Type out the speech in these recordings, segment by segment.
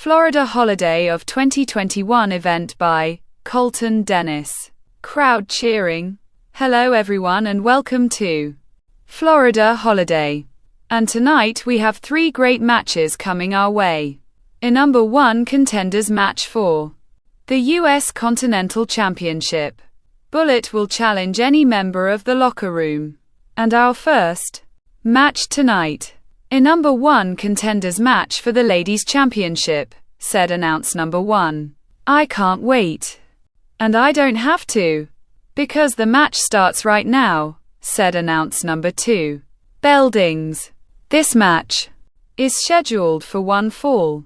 Florida Holiday of 2021 event by Colton Dennis. Crowd cheering. Hello everyone and welcome to Florida Holiday. And tonight we have 3 great matches coming our way. In number 1 contenders match for the US Continental Championship. Bullet will challenge any member of the locker room. And our first match tonight. In number 1 contenders match for the Ladies Championship, said announce number 1. I can't wait. And I don't have to. Because the match starts right now, said announce number 2. Bell dings. This match is scheduled for 1 fall.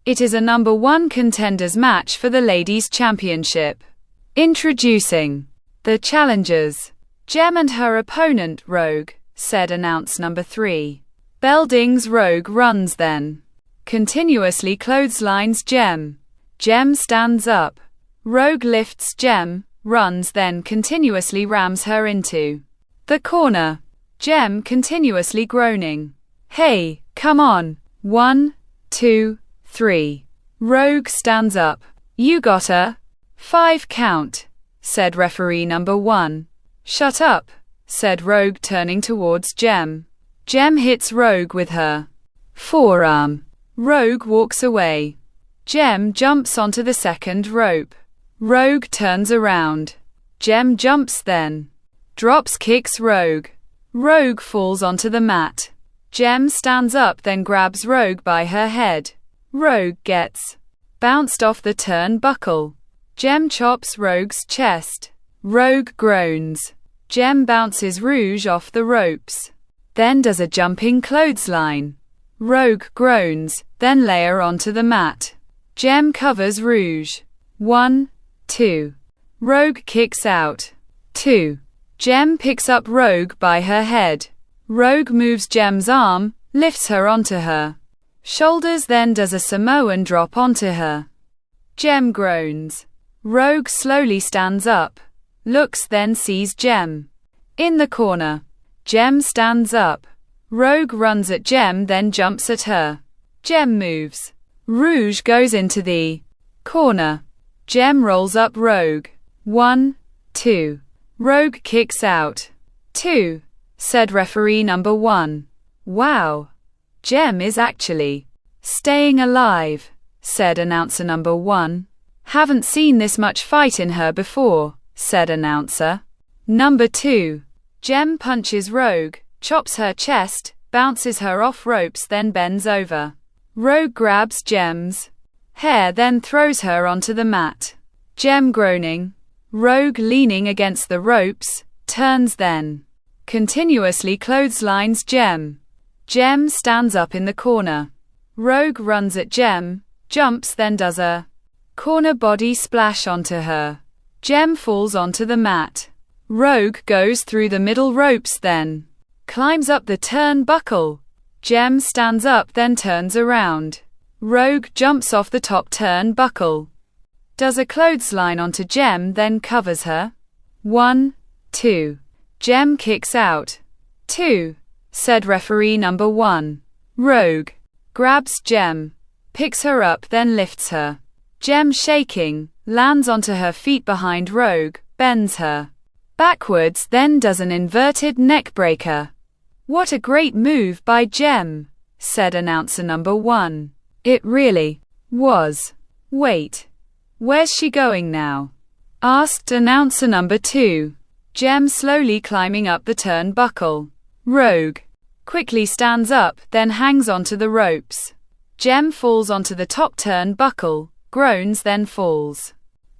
It is a number 1 contenders match for the Ladies Championship. Introducing the challengers, Gem and her opponent, Rogue, said announce number 3. Bell dings. Rogue runs then continuously clotheslines Gem. Gem stands up. Rogue lifts Gem, runs then continuously rams her into the corner. Gem continuously groaning. Hey, come on. 1, 2, 3. Rogue stands up. You got her. 5 count, said referee number 1. Shut up, said Rogue turning towards Gem. Gem hits Rogue with her forearm. Rogue walks away. Gem jumps onto the second rope. Rogue turns around. Gem jumps then drops kicks Rogue. Rogue falls onto the mat. Gem stands up then grabs Rogue by her head. Rogue gets bounced off the turnbuckle. Gem chops Rogue's chest. Rogue groans. Gem bounces Rouge off the ropes. Then does a jumping clothesline. Rogue groans, then lay her onto the mat. Gem covers Rouge. 1, 2. Rogue kicks out. 2. Gem picks up Rogue by her head. Rogue moves Gem's arm, lifts her onto her shoulders then does a Samoan drop onto her. Gem groans. Rogue slowly stands up. Looks then sees Gem in the corner. Gem stands up. Rogue runs at Gem then jumps at her. Gem moves. Rouge goes into the corner. Gem rolls up Rogue. 1, 2. Rogue kicks out. 2, said referee number 1. Wow. Gem is actually staying alive, said announcer number 1. Haven't seen this much fight in her before, said announcer number 2. Gem punches Rogue, chops her chest, bounces her off ropes then bends over. Rogue grabs Gem's hair then throws her onto the mat. Gem groaning. Rogue leaning against the ropes, turns then continuously clotheslines Gem. Gem stands up in the corner. Rogue runs at Gem, jumps then does a corner body splash onto her. Gem falls onto the mat. Rogue goes through the middle ropes then climbs up the turnbuckle. Gem stands up then turns around. Rogue jumps off the top turnbuckle. Does a clothesline onto Gem then covers her. 1, 2. Gem kicks out. 2, said referee number 1. Rogue grabs Gem, picks her up then lifts her. Gem shaking, lands onto her feet behind Rogue, bends her backwards then does an inverted neck breaker. What a great move by Gem, said announcer number 1. It really was. Wait. Where's she going now? Asked announcer number 2. Gem slowly climbing up the turnbuckle. Rogue quickly stands up then hangs onto the ropes. Gem falls onto the top turnbuckle, groans then falls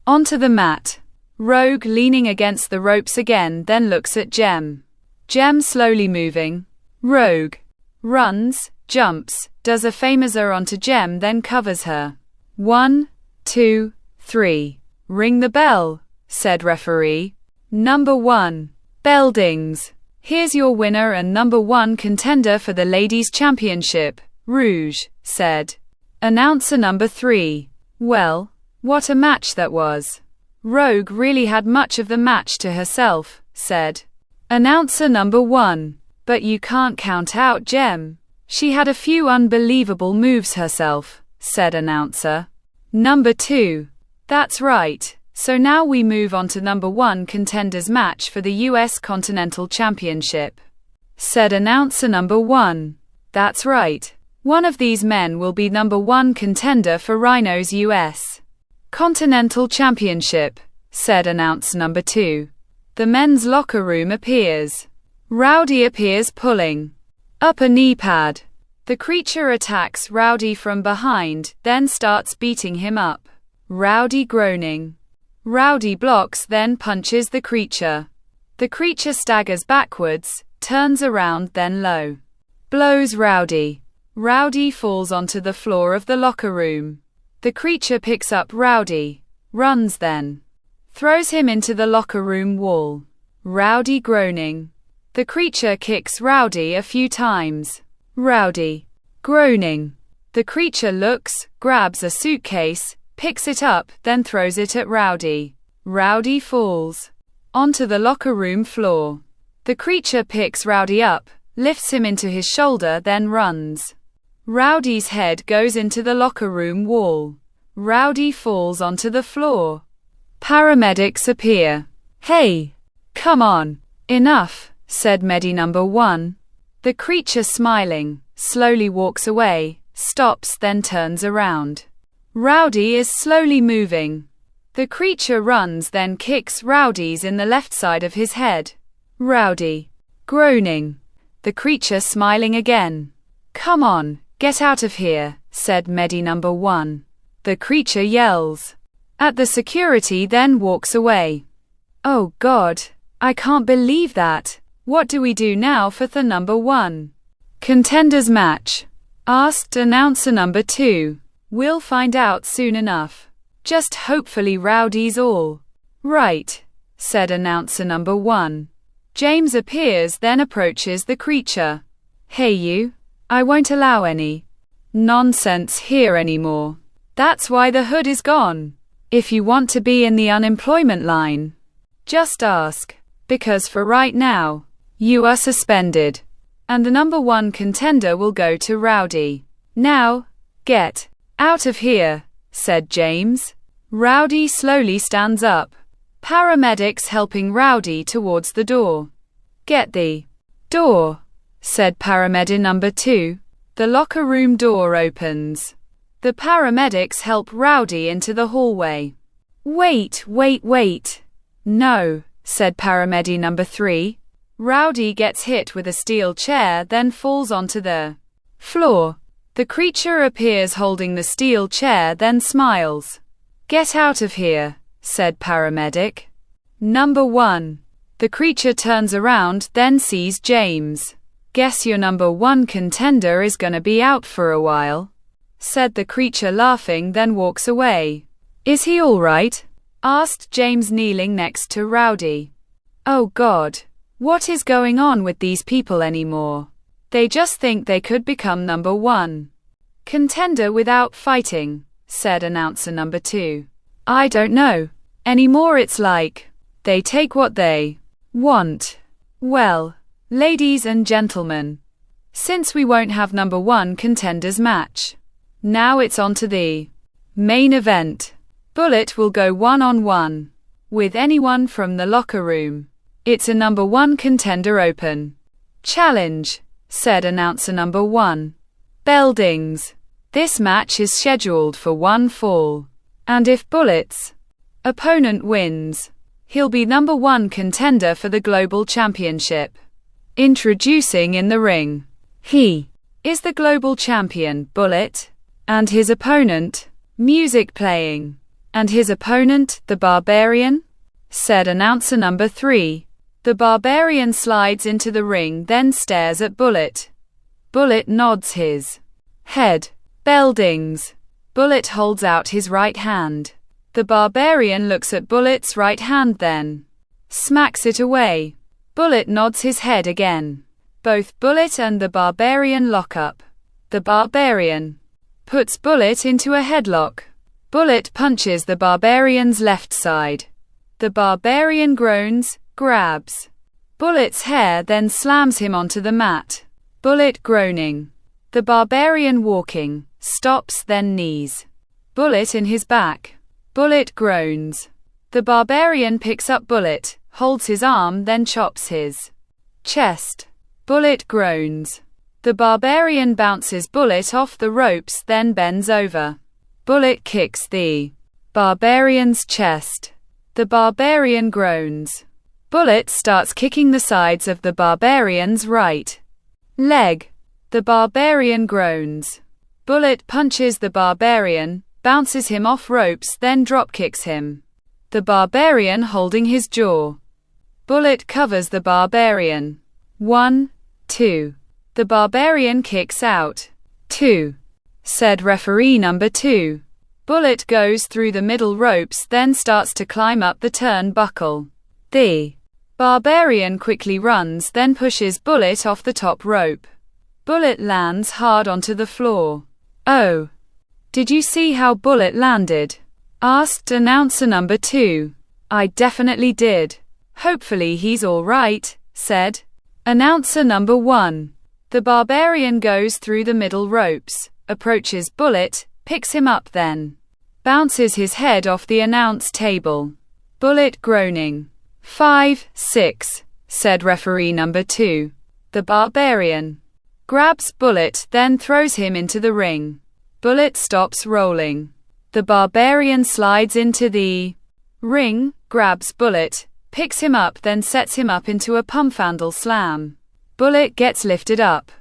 onto the mat. Rogue leaning against the ropes again then looks at Gem. Gem slowly moving. Rogue runs, jumps, does a famouser onto Gem then covers her. 1, 2, 3. Ring the bell, said referee number 1. Bell dings. Here's your winner and number 1 contender for the Ladies Championship, Rouge, said announcer number 3. Well, what a match that was. Rogue really had much of the match to herself, said announcer number 1. But you can't count out Gem. She had a few unbelievable moves herself, said announcer. Number 2. That's right. So now we move on to number 1 contenders match for the US Continental Championship, said announcer number 1. That's right. One of these men will be number 1 contender for Rhino's US Continental Championship, said announcer number 2. The men's locker room appears. Rowdy appears pulling up a knee pad. The creature attacks Rowdy from behind, then starts beating him up. Rowdy groaning. Rowdy blocks, then punches the creature. The creature staggers backwards, turns around, then low blows Rowdy. Rowdy falls onto the floor of the locker room. The creature picks up Rowdy, runs, then throws him into the locker room wall. Rowdy groaning. The creature kicks Rowdy a few times. Rowdy groaning. The creature looks, grabs a suitcase, picks it up, then throws it at Rowdy. Rowdy falls onto the locker room floor. The creature picks Rowdy up, lifts him into his shoulder, then runs. Rowdy's head goes into the locker room wall. Rowdy falls onto the floor. Paramedics appear. Hey, come on, enough, said Medi number 1. The creature, smiling, slowly walks away, stops, then turns around. Rowdy is slowly moving. The creature runs, then kicks Rowdy's in the left side of his head. Rowdy groaning. The creature, smiling again. Come on, get out of here, said Medi number 1. The creature yells at the security, then walks away. Oh God, I can't believe that. What do we do now for the number 1 contenders match? Asked announcer number 2. We'll find out soon enough. Just hopefully Rowdy's all right, said announcer number 1. James appears, then approaches the creature. Hey you, I won't allow any nonsense here anymore. That's why the hood is gone. If you want to be in the unemployment line, just ask, because for right now, you are suspended. And the number 1 contender will go to Rowdy. Now, get out of here, said James. Rowdy slowly stands up. Paramedics helping Rowdy towards the door. Get the door, said paramedic number 2. The locker room door opens. The paramedics help Rowdy into the hallway. Wait. No, said paramedic number 3. Rowdy gets hit with a steel chair, then falls onto the floor. The creature appears holding the steel chair, then smiles. Get out of here, said paramedic number 1. The creature turns around, then sees James. Guess your number 1 contender is gonna be out for a while, said the creature laughing, then walks away. Is he all right? Asked James, kneeling next to Rowdy. Oh God, what is going on with these people anymore? They just think they could become number 1 contender without fighting, said announcer number 2. I don't know. Anymore it's like they take what they want. Well, ladies and gentlemen, since we won't have number 1 contenders match, now it's on to the main event. Bullet will go one-on-one with anyone from the locker room. It's a number 1 contender open challenge, said announcer number 1. Bell dings. This match is scheduled for 1 fall. And if Bullet's opponent wins, he'll be number 1 contender for the global championship. Introducing in the ring. He is the global champion, Bullet, and his opponent, music playing, and his opponent, the Barbarian, said announcer number 3. The Barbarian slides into the ring, then stares at Bullet. Bullet nods his head. Bell dings. Bullet holds out his right hand. The Barbarian looks at Bullet's right hand, then smacks it away. Bullet nods his head again. Both Bullet and the Barbarian lock up. The Barbarian puts Bullet into a headlock. Bullet punches the Barbarian's left side. The Barbarian groans, grabs Bullet's hair, then slams him onto the mat. Bullet groaning. The Barbarian walking, stops, then knees. Bullet in his back. Bullet groans. The barbarian picks up Bullet, holds his arm, then chops his chest. Bullet groans. The barbarian bounces Bullet off the ropes, then bends over. Bullet kicks the barbarian's chest. The barbarian groans. Bullet starts kicking the sides of the barbarian's right leg. The barbarian groans. Bullet punches the barbarian, bounces him off ropes, then drop kicks him. The barbarian holding his jaw. Bullet covers the barbarian. 1, 2. The barbarian kicks out. 2. Said referee number 2. Bullet goes through the middle ropes, then starts to climb up the turnbuckle. The barbarian quickly runs, then pushes Bullet off the top rope. Bullet lands hard onto the floor. Oh. Did you see how Bullet landed? Asked announcer number 2. I definitely did. Hopefully he's all right, said announcer number 1. The barbarian goes through the middle ropes, approaches Bullet, picks him up, then bounces his head off the announce table. Bullet groaning. 5, 6, said referee number 2. The barbarian grabs Bullet, then throws him into the ring. Bullet stops rolling. The barbarian slides into the ring, grabs Bullet, picks him up, then sets him up into a pumfhandle slam. Bullet gets lifted up,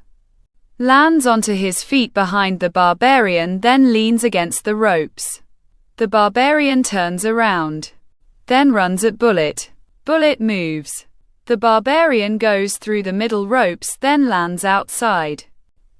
lands onto his feet behind the barbarian, then leans against the ropes. The barbarian turns around, then runs at Bullet. Bullet moves. The barbarian goes through the middle ropes, then lands outside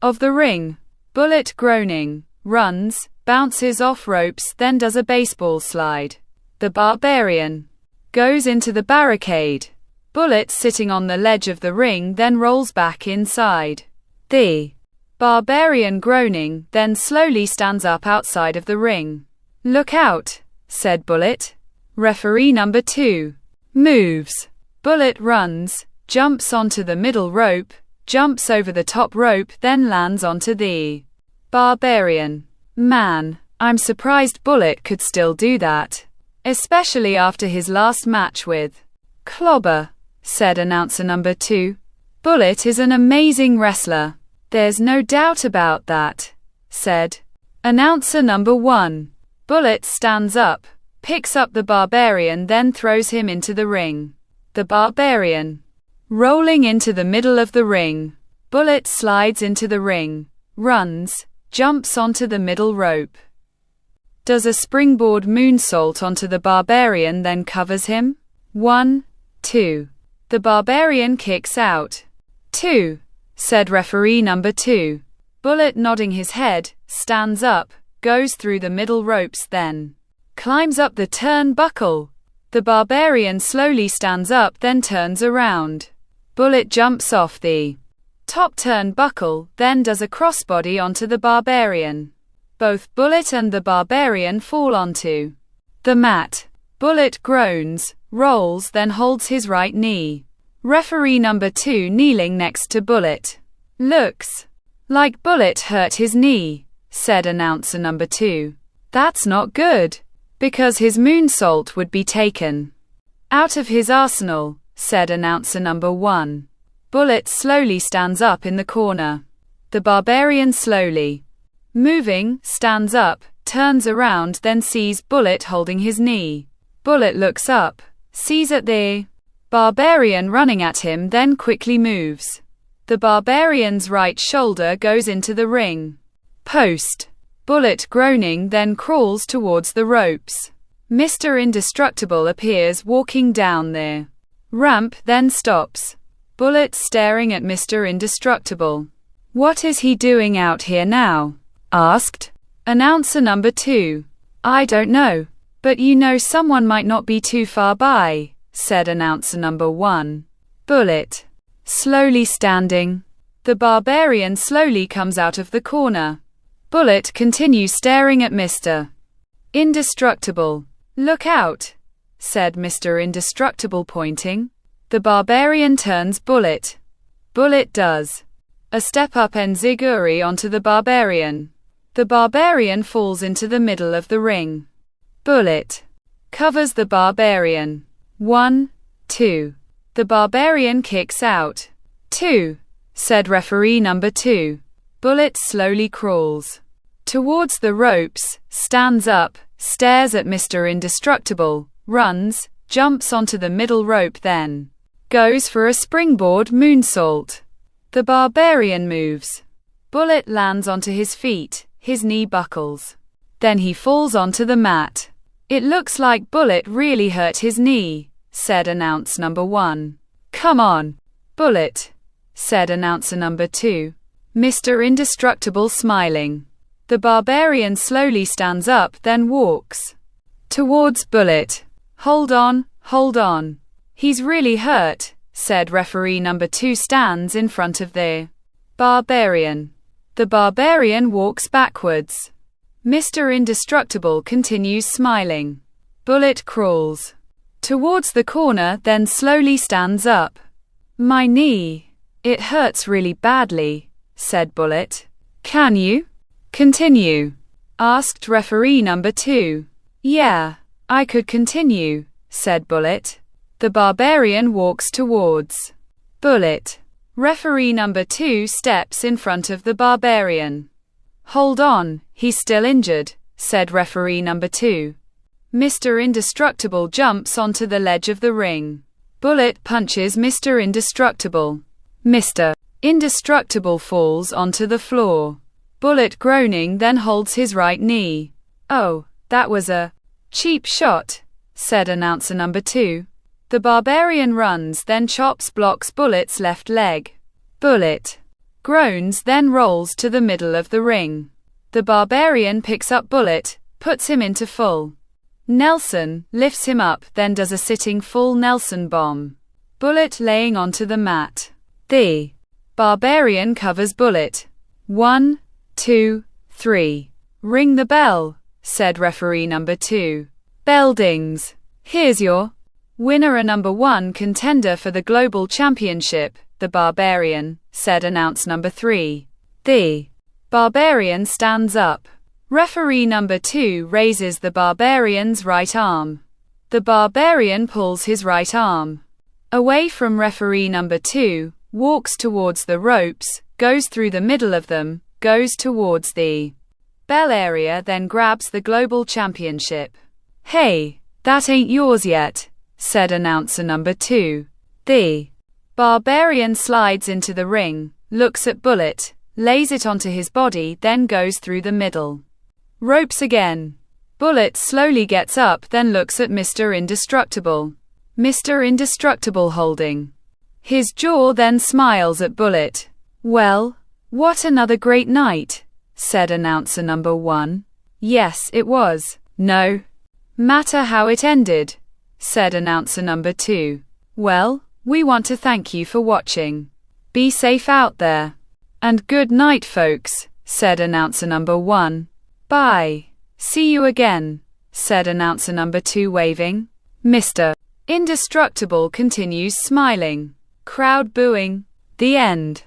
of the ring. Bullet groaning, runs, bounces off ropes, then does a baseball slide. The barbarian goes into the barricade. Bullet sitting on the ledge of the ring, then rolls back inside. The barbarian groaning, then slowly stands up outside of the ring. Look out, said Bullet. Referee number 2 moves. Bullet runs, jumps onto the middle rope, jumps over the top rope, then lands onto the barbarian. Man, I'm surprised Bullet could still do that. Especially after his last match with Clobber, said announcer number 2. Bullet is an amazing wrestler. There's no doubt about that, said announcer number 1. Bullet stands up, picks up the barbarian, then throws him into the ring. The barbarian rolling into the middle of the ring. Bullet slides into the ring, runs, jumps onto the middle rope, does a springboard moonsault onto the barbarian, then covers him. 1, 2. The barbarian kicks out. 2, said referee number 2. Bullet nodding his head, stands up, goes through the middle ropes, then climbs up the turnbuckle. The barbarian slowly stands up, then turns around. Bullet jumps off the top turnbuckle, then does a crossbody onto the barbarian. Both Bullet and the barbarian fall onto the mat. Bullet groans, rolls, then holds his right knee. Referee number 2 kneeling next to Bullet. Looks like Bullet hurt his knee, said announcer number 2. That's not good, because his moonsault would be taken out of his arsenal, said announcer number 1. Bullet slowly stands up in the corner. The barbarian slowly moving, stands up, turns around, then sees Bullet holding his knee. Bullet looks up, sees at the barbarian running at him, then quickly moves. The barbarian's right shoulder goes into the ring post. Bullet groaning, then crawls towards the ropes. Mr. Indestructible appears walking down the ramp, then stops. Bullet staring at Mr. Indestructible. What is he doing out here now? Asked announcer number 2. I don't know, but you know someone might not be too far by, said announcer number 1. Bullet slowly standing. The barbarian slowly comes out of the corner. Bullet continues staring at Mr. Indestructible. Look out, said Mr. Indestructible, pointing. The barbarian turns Bullet. Bullet does a step-up enziguri onto the barbarian. The barbarian falls into the middle of the ring. Bullet covers the barbarian. 1, 2. The barbarian kicks out. 2, said referee number 2. Bullet slowly crawls towards the ropes, stands up, stares at Mr. Indestructible, runs, jumps onto the middle rope, then goes for a springboard moonsault. The barbarian moves. Bullet lands onto his feet, his knee buckles. Then he falls onto the mat. It looks like Bullet really hurt his knee, said announcer number 1. Come on, Bullet, said announcer number 2. Mr. Indestructible smiling. The barbarian slowly stands up, then walks towards Bullet. Hold on, hold on. He's really hurt, said referee number 2. Stands in front of the barbarian. The barbarian walks backwards. Mr. Indestructible continues smiling. Bullet crawls towards the corner, then slowly stands up. My knee. It hurts really badly, said Bullet. Can you continue? Asked referee number 2. Yeah, I could continue, said Bullet. The barbarian walks towards Bullet. Referee number 2 steps in front of the barbarian. Hold on, he's still injured, said referee number 2. Mr. Indestructible jumps onto the ledge of the ring. Bullet punches Mr. Indestructible. Mr. Indestructible falls onto the floor. Bullet groaning then holds his right knee. Oh, that was a cheap shot, said announcer number 2. The barbarian runs, then blocks Bullet's left leg. Bullet groans, then rolls to the middle of the ring. The barbarian picks up Bullet, puts him into full Nelson, lifts him up, then does a sitting full Nelson bomb. Bullet laying onto the mat. The barbarian covers Bullet. 1, 2, 3. Ring the bell, said referee number 2. Bell dings. Here's your winner, a number 1 contender for the global championship, the barbarian, said announcer number 3. The barbarian stands up. Referee number 2 raises the barbarian's right arm. The barbarian pulls his right arm away from referee number 2, walks towards the ropes, goes through the middle of them, goes towards the bell area, then grabs the global championship. Hey, that ain't yours yet, said announcer number 2. The barbarian slides into the ring, looks at Bullet, lays it onto his body, then goes through the middle ropes again. Bullet slowly gets up, then looks at Mr. Indestructible. Mr. Indestructible holding his jaw, then smiles at Bullet. Well, what another great night, said announcer number 1. Yes, it was. No matter how it ended, said announcer number 2. Well, we want to thank you for watching. Be safe out there. And good night, folks, said announcer number 1. Bye. See you again, said announcer number 2 waving. Mr. Indestructible continues smiling. Crowd booing. The end.